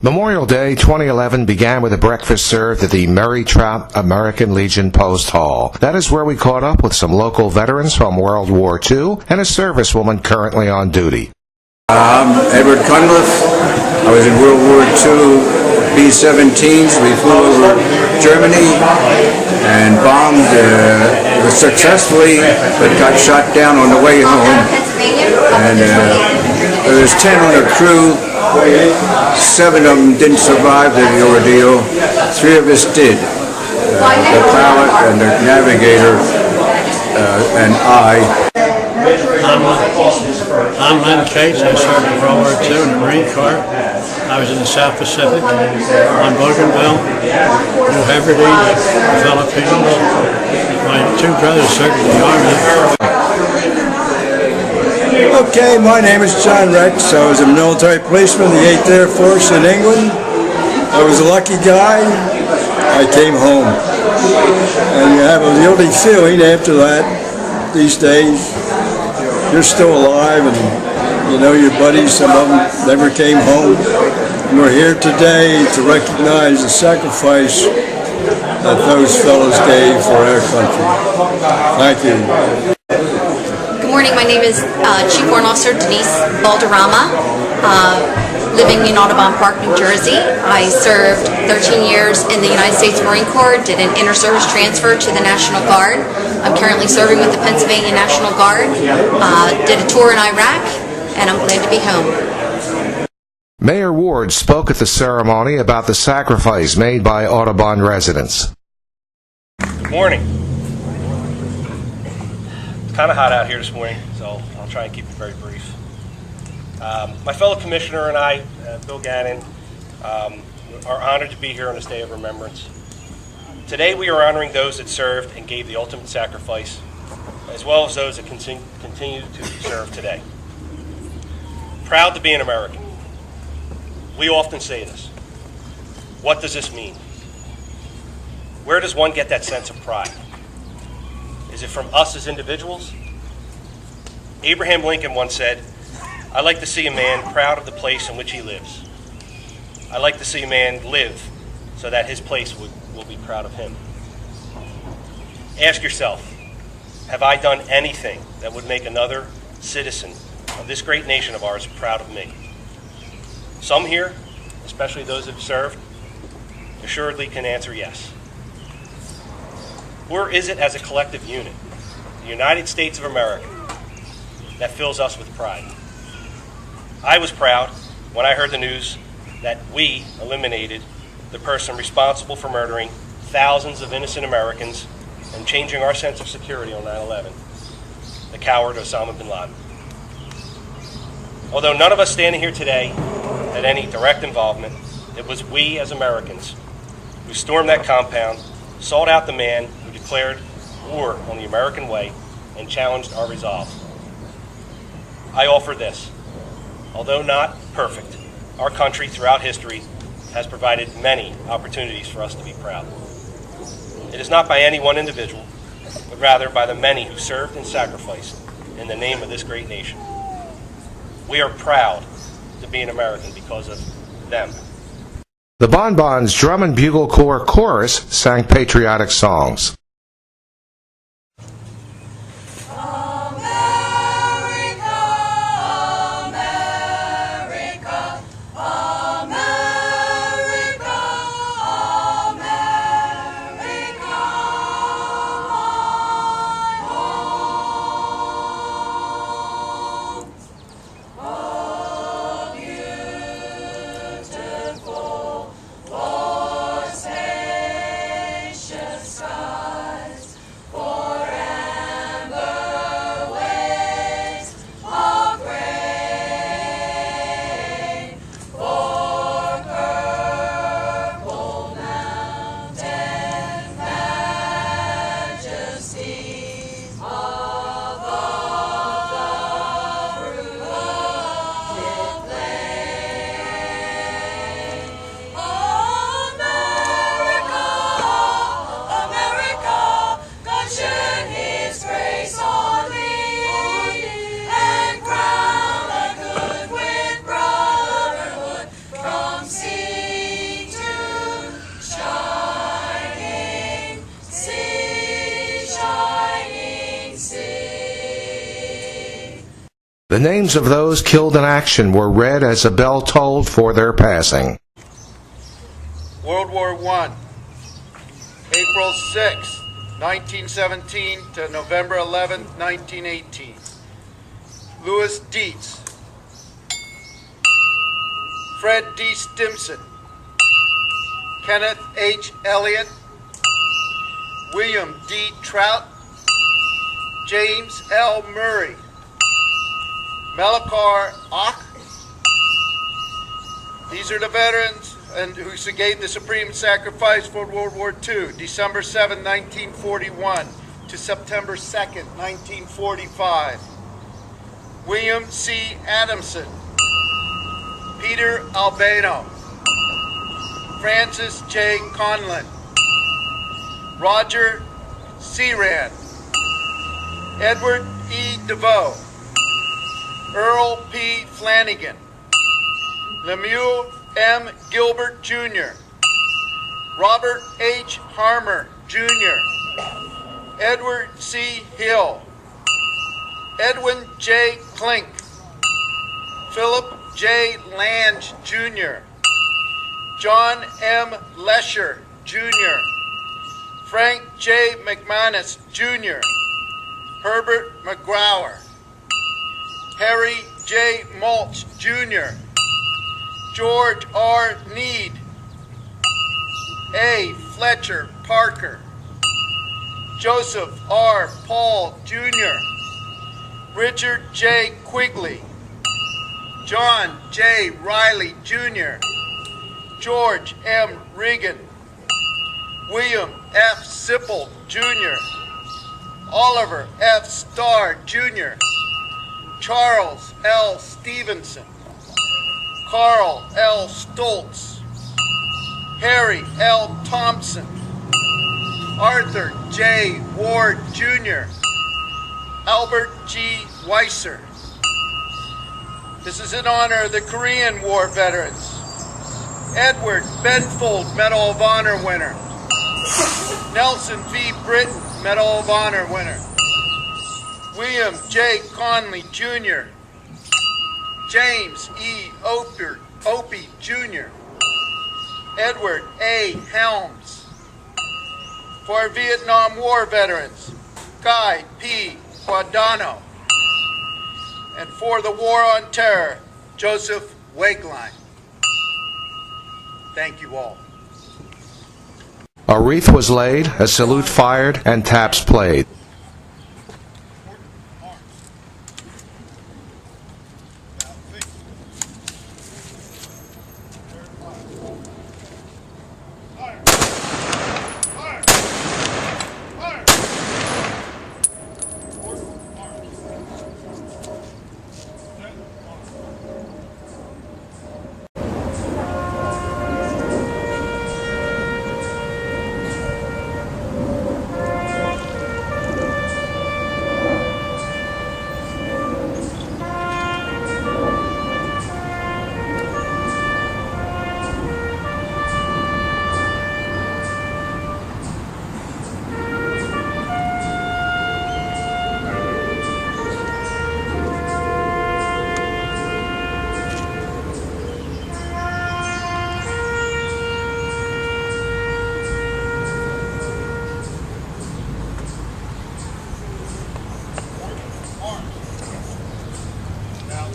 Memorial Day 2011 began with a breakfast served at the Merry Trout American Legion Post Hall. That is where we caught up with some local veterans from World War II and a servicewoman currently on duty. I'm Edward Cunliffe. I was in World War II B-17s. We flew over Germany and bombed successfully, but got shot down on the way home. And there was 10 on the crew. 7 of them didn't survive the ordeal. 3 of us did. The pilot and the navigator and I. I'm Len Cates. I served in World War II in the Marine Corps. I was in the South Pacific, on Bougainville, New Hebrides, the Philippines. My 2 brothers served in the Army. Okay, my name is John Rex. I was a military policeman in the 8th Air Force in England. I was a lucky guy. I came home. And you have a guilty feeling after that, these days. You're still alive and you know your buddies, some of them never came home. And we're here today to recognize the sacrifice that those fellows gave for our country. Thank you. Good morning, my name is Chief Warrant Officer Denise Balderrama, living in Audubon Park, New Jersey. I served 13 years in the United States Marine Corps, did an inter-service transfer to the National Guard. I'm currently serving with the Pennsylvania National Guard, did a tour in Iraq, and I'm glad to be home. Mayor Ward spoke at the ceremony about the sacrifice made by Audubon residents. Good morning. It's kind of hot out here this morning, so I'll try and keep it very brief. My fellow commissioner and I, Bill Gannon, are honored to be here on this day of remembrance. Today we are honoring those that served and gave the ultimate sacrifice, as well as those that continue to serve today. Proud to be an American. We often say this. What does this mean? Where does one get that sense of pride? Is it from us as individuals? Abraham Lincoln once said, "I like to see a man proud of the place in which he lives. I like to see a man live so that his place will be proud of him." Ask yourself, have I done anything that would make another citizen of this great nation of ours proud of me? Some here, especially those who have served, assuredly can answer yes. Or is it as a collective unit, the United States of America, that fills us with pride? I was proud when I heard the news that we eliminated the person responsible for murdering thousands of innocent Americans and changing our sense of security on 9/11, the coward Osama bin Laden. Although none of us standing here today had any direct involvement, it was we as Americans who stormed that compound, sought out the man who declared war on the American way, and challenged our resolve. I offer this. Although not perfect, our country throughout history has provided many opportunities for us to be proud. It is not by any one individual, but rather by the many who served and sacrificed in the name of this great nation. We are proud to be an American because of them. The Bonbons Drum and Bugle Corps Chorus sang patriotic songs. Sky. The names of those killed in action were read as a bell tolled for their passing. World War I, April 6, 1917 to November 11, 1918. Louis Dietz, Fred D. Stimson, Kenneth H. Elliott, William D. Trout, James L. Murray, Melchior Ach. These are the veterans and who gave the supreme sacrifice for World War II, December 7, 1941 to September 2, 1945. William C. Adamson, Peter Albano, Francis J. Conlon, Roger Searan, Edward E. DeVoe, Earl P. Flanagan, Lemuel M. Gilbert Jr., Robert H. Harmer Jr., Edward C. Hill, Edwin J. Klink, Philip J. Lange Jr., John M. Lesher Jr., Frank J. McManus Jr., Herbert McGrower, Harry J. Mulch Jr., George R. Need, A. Fletcher Parker, Joseph R. Paul Jr., Richard J. Quigley, John J. Riley Jr., George M. Regan, William F. Sipple Jr., Oliver F. Starr Jr., Charles L. Stevenson, Carl L. Stoltz, Harry L. Thompson, Arthur J. Ward Jr., Albert G. Weiser. This is in honor of the Korean War veterans. Edward Benfold Medal of Honor winner. Nelson V. Britton Medal of Honor winner. William J. Conley Jr., James E. Opie Jr., Edward A. Helms. For our Vietnam War veterans, Guy P. Guadagno. And for the War on Terror, Joseph Wakeline. Thank you all. A wreath was laid, a salute fired, and taps played. Now,